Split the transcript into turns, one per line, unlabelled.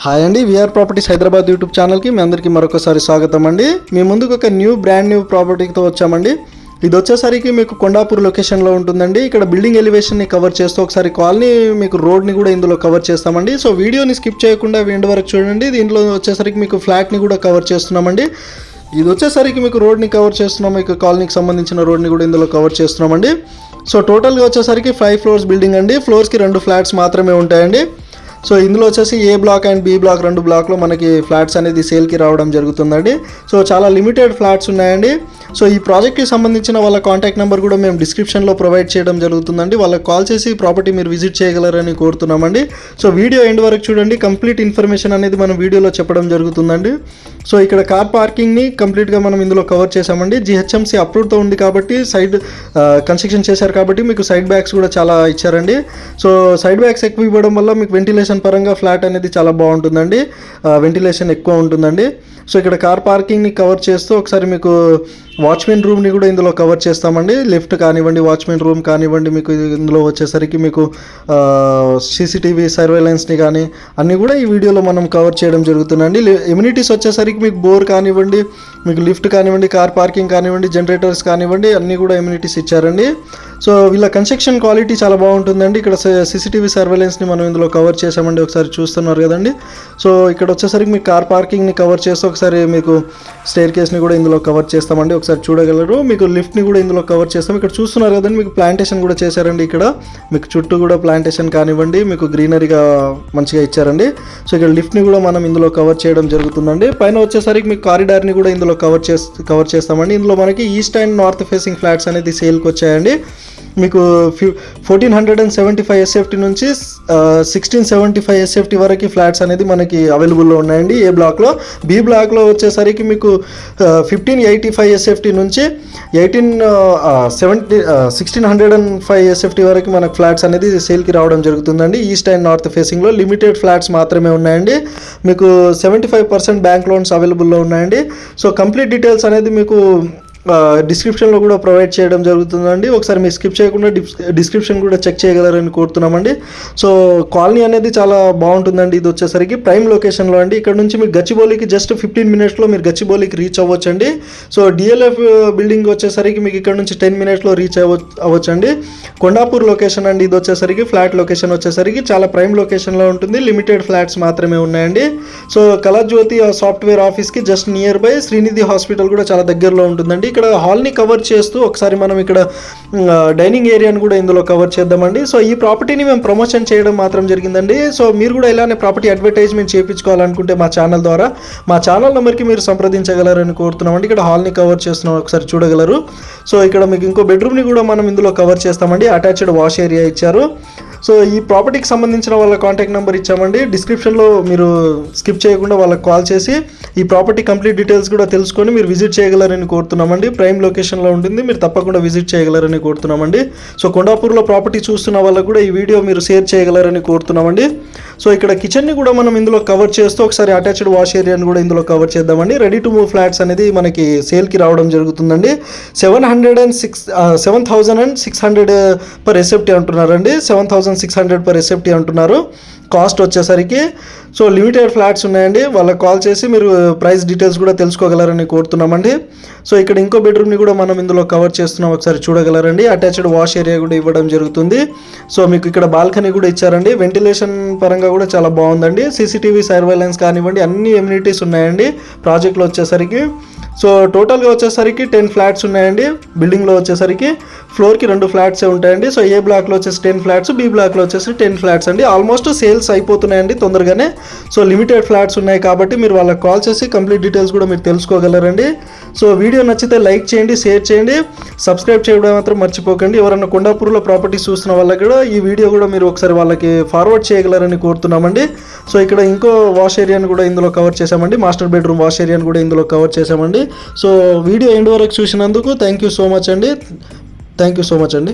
Hi అండి, VR properties Hyderabad YouTube ఛానల్కి మీ అందరికీ మరొకసారి స్వాగతం అండి. మీ ముందుకు ఒక బ్రాండ్ న్యూ ప్రాపర్టీతో వచ్చామండి. ఇది వచ్చేసరికి మీకు కొండాపూర్ లొకేషన్లో ఉంటుందండి. ఇక్కడ బిల్డింగ్ ఎలివేషన్ని కవర్ చేస్తూ ఒకసారి కాలనీ మీకు రోడ్ని కూడా ఇందులో కవర్ చేస్తామండి. సో వీడియోని స్కిప్ చేయకుండా ఎండ్ వరకు చూడండి. దీంట్లో వచ్చేసరికి మీకు ఫ్లాట్ని కూడా కవర్ చేస్తున్నామండి. ఇది వచ్చేసరికి మీకు రోడ్ని కవర్ చేస్తున్నాం, మీకు కాలనీకి సంబంధించిన రోడ్ని కూడా ఇందులో కవర్ చేస్తున్నామండి. సో టోటల్గా వచ్చేసరికి 5 ఫ్లోర్స్ బిల్డింగ్ అండి. ఫ్లోర్స్కి 2 ఫ్లాట్స్ మాత్రమే ఉంటాయండి. సో ఇందులో వచ్చేసి ఏ బ్లాక్ అండ్ బి బ్లాక్ 2 బ్లాక్లో మనకి ఫ్లాట్స్ అనేది సేల్కి రావడం జరుగుతుందండి. సో చాలా లిమిటెడ్ ఫ్లాట్స్ ఉన్నాయండి. సో ఈ ప్రాజెక్ట్కి సంబంధించిన వాళ్ళ కాంటాక్ట్ నెంబర్ కూడా మేము డిస్క్రిప్షన్లో ప్రొవైడ్ చేయడం జరుగుతుందండి. వాళ్ళకి కాల్ చేసి ప్రాపర్టీ మీరు విజిట్ చేయగలరని కోరుతున్నామండి. సో వీడియో ఎండ్ వరకు చూడండి, కంప్లీట్ ఇన్ఫర్మేషన్ అనేది మనం వీడియోలో చెప్పడం జరుగుతుందండి. సో ఇక్కడ కార్ పార్కింగ్ని కంప్లీట్గా మనం ఇందులో కవర్ చేసామండి. జిహెచ్ఎంసీ అప్రూవ్తో ఉంది కాబట్టి సైడ్ కన్స్ట్రక్షన్ చేశారు కాబట్టి మీకు సైడ్ బ్యాగ్స్ కూడా చాలా ఇచ్చారండి. సో సైడ్ బ్యాగ్స్ ఎక్కువ ఇవ్వడం వల్ల మీకు వెంటిలేషన్ పరంగా ఫ్లాట్ అనేది చాలా బాగుంటుందండి, వెంటిలేషన్ ఎక్కువ ఉంటుందండి. సో ఇక్కడ కార్ పార్కింగ్ని కవర్ చేస్తూ ఒకసారి మీకు వాచ్మెన్ రూమ్ని కూడా ఇందులో కవర్ చేస్తామండి. లిఫ్ట్ కానివ్వండి, వాచ్మెన్ రూమ్ కానివ్వండి, మీకు ఇందులో వచ్చేసరికి మీకు సీసీటీవీ సర్వేలెన్స్ని కానీ అన్నీ కూడా ఈ వీడియోలో మనం కవర్ చేయడం జరుగుతుందండి. ఎమ్యూనిటీస్ వచ్చేసరికి మీకు బోర్ కానివ్వండి, మీకు లిఫ్ట్ కానివ్వండి, కార్ పార్కింగ్ కానివ్వండి, జనరేటర్స్ కానివ్వండి, అన్నీ కూడా ఎమ్యూనిటీస్ ఇచ్చారండి. సో వీళ్ళ కన్స్ట్రక్షన్ క్వాలిటీ చాలా బాగుంటుందండి. ఇక్కడ సీసీటీవీ సర్వేలెన్స్ని మనం ఇందులో కవర్ చేసామండి, ఒకసారి చూస్తున్నారు కదండి. సో ఇక్కడ వచ్చేసరికి మీకు కార్ పార్కింగ్ని కవర్ చేస్తూ ఒకసారి మీకు స్టేర్ కేస్ని కూడా ఇందులో కవర్ చేస్తామండి, ఒకసారి చూడగలరు. మీకు లిఫ్ట్ని కూడా ఇందులో కవర్ చేస్తాం. ఇక్కడ చూస్తున్నారు కదండి, మీకు ప్లాంటేషన్ కూడా చేశారండి. ఇక్కడ మీకు చుట్టూ కూడా ప్లాంటేషన్ కానివ్వండి, మీకు గ్రీనరీగా మంచిగా ఇచ్చారండి. సో ఇక్కడ లిఫ్ట్ని కూడా మనం ఇందులో కవర్ చేయడం జరుగుతుందండి. పైన వచ్చేసరికి మీకు కారిడార్ని కూడా ఇందులో కవర్ చేస్తామండి. ఇందులో మనకి east and north facing flats అనేది సేల్కి వచ్చాయండి. మీకు 1475 SFT నుంచి 1675 SFT వరకు ఫ్లాట్స్ అనేది మనకి అవైలబుల్లో ఉన్నాయండి ఏ బ్లాక్లో. బి బ్లాక్లో వచ్చేసరికి మీకు 1585 SFT నుంచి 1605 SFT వరకు మనకు ఫ్లాట్స్ అనేది సేల్కి రావడం జరుగుతుందండి. ఈస్ట్ అండ్ నార్త్ ఫేసింగ్లో లిమిటెడ్ ఫ్లాట్స్ మాత్రమే ఉన్నాయండి. మీకు 75% బ్యాంక్ లోన్స్ అవైలబుల్లో ఉన్నాయండి. సో కంప్లీట్ డీటెయిల్స్ అనేది మీకు డిస్క్రిప్షన్లో కూడా ప్రొవైడ్ చేయడం జరుగుతుందండి. ఒకసారి మీరు స్కిప్ చేయకుండా డిస్క్రిప్షన్ కూడా చెక్ చేయగలరని కోరుతున్నామండి. సో కాలనీ అనేది చాలా బాగుంటుందండి. ఇది వచ్చేసరికి ప్రైమ్ లొకేషన్లో అండి. ఇక్కడ నుంచి మీకు గచ్చిబౌలికి జస్ట్ 15 మినిట్స్లో మీరు గచ్చిబౌలికి రీచ్ అవ్వచ్చండి. సో డిఎల్ఎఫ్ బిల్డింగ్ వచ్చేసరికి మీకు ఇక్కడ నుంచి 10 మినిట్స్లో రీచ్ అవ్వచ్చండి. కొండాపూర్ లొకేషన్ అండి. ఇది వచ్చేసరికి ఫ్లాట్ లొకేషన్ వచ్చేసరికి చాలా ప్రైమ్ లొకేషన్లో ఉంటుంది. లిమిటెడ్ ఫ్లాట్స్ మాత్రమే ఉన్నాయండి. సో కళాజ్యోతి సాఫ్ట్వేర్ ఆఫీస్కి just near by Srinidhi hospital కూడా చాలా దగ్గరలో ఉంటుందండి. ఇక్కడ హాల్ని కవర్ చేస్తూ ఒకసారి మనం ఇక్కడ డైనింగ్ ఏరియాని కూడా ఇందులో కవర్ చేద్దామండి. సో ఈ ప్రాపర్టీని మేము ప్రమోషన్ చేయడం మాత్రం జరిగిందండి. సో మీరు కూడా ఇలానే ప్రాపర్టీ అడ్వర్టైజ్మెంట్ చేయించుకోవాలనుకుంటే మా ఛానల్ ద్వారా మా ఛానల్ నెంబర్కి మీరు సంప్రదించగలరని కోరుతున్నామండి. ఇక్కడ హాల్ని కవర్ చేస్తున్నాం, ఒకసారి చూడగలరు. సో ఇక్కడ మీకు ఇంకో బెడ్రూమ్ని కూడా మనం ఇందులో కవర్ చేస్తామండి. అటాచ్డ్ వాష్ ఏరియా ఇచ్చారు. సో ఈ ప్రాపర్టీకి సంబంధించిన వాళ్ళ కాంటాక్ట్ నెంబర్ ఇచ్చామండి. డిస్క్రిప్షన్లో మీరు స్కిప్ చేయకుండా వాళ్ళకి కాల్ చేసి ఈ ప్రాపర్టీ కంప్లీట్ డీటెయిల్స్ కూడా తెలుసుకొని మీరు విజిట్ చేయగలరని కోరుతున్నామండి. ప్రైమ్ లొకేషన్లో ఉంటుంది, మీరు తప్పకుండా విజిట్ చేయగలరని కోరుతున్నామండి. సో కొండాపూర్లో ప్రాపర్టీ చూస్తున్న వాళ్ళకు కూడా ఈ వీడియో మీరు షేర్ చేయగలరని కోరుతున్నామండి. సో ఇక్కడ కిచెన్ని కూడా మనం ఇందులో కవర్ చేస్తూ ఒకసారి అటాచ్డ్ వాష్ ఏరియాని కూడా ఇందులో కవర్ చేద్దామండి. రెడీ టు మూవ్ ఫ్లాట్స్ అనేది మనకి సేల్కి రావడం జరుగుతుందండి. 7,600 per SFT అంటున్నారండి. 7,600 per SFT అంటున్నారు కాస్ట్ వచ్చేసరికి. సో లిమిటెడ్ ఫ్లాట్స్ ఉన్నాయండి. వాళ్ళకి కాల్ చేసి మీరు ప్రైస్ డీటెయిల్స్ కూడా తెలుసుకోగలరని కోరుతున్నామండి. సో ఇక్కడ ఇంకో బెడ్రూమ్ని కూడా మనం ఇందులో కవర్ చేస్తున్నాం, ఒకసారి చూడగలరండి. అటాచ్డ్ వాష్ ఏరియా కూడా ఇవ్వడం జరుగుతుంది. సో మీకు ఇక్కడ బాల్కనీ కూడా ఇచ్చారండి. వెంటిలేషన్ పరంగా కూడా చాలా బాగుందండి. సీసీటీవీ సర్వేలెన్స్ కానివ్వండి, అన్ని ఎమ్యూనిటీస్ ఉన్నాయండి ప్రాజెక్ట్లో వచ్చేసరికి. సో టోటల్గా వచ్చేసరికి 10 ఫ్లాట్స్ ఉన్నాయండి. బిల్డింగ్లో వచ్చేసరికి ఫ్లోర్కి 2 ఫ్లాట్సే ఉంటాయండి. సో ఏ బ్లాక్లో వచ్చేసి 10 ఫ్లాట్స్, బి బ్లాక్లో వచ్చేసి 10 ఫ్లాట్స్ అండి. ఆల్మోస్ట్ సేల్స్ అయిపోతున్నాయండి తొందరగానే. సో లిమిటెడ్ ఫ్లాట్స్ ఉన్నాయి కాబట్టి మీరు వాళ్ళకి కాల్ చేసి కంప్లీట్ డీటెయిల్స్ కూడా మీరు తెలుసుకోగలరండి. సో వీడియో నచ్చితే లైక్ చేయండి, షేర్ చేయండి, సబ్స్క్రైబ్ చేయడం మాత్రం మర్చిపోకండి. ఎవరైనా కొండాపూర్లో ప్రాపర్టీస్ చూస్తున్న వాళ్ళకి కూడా ఈ వీడియో కూడా మీరు ఒకసారి వాళ్ళకి ఫార్వర్డ్ చేయగలరని కోరుతున్నామండి. సో ఇక్కడ ఇంకో వాష్ ఏరియాని కూడా ఇందులో కవర్ చేసామండి. మాస్టర్ బెడ్రూమ్ వాష్ ఏరియాని కూడా ఇందులో కవర్ చేసామండి. సో వీడియో ఎండ్ వరకు చూసినందుకు థ్యాంక్ యూ సో మచ్ అండి.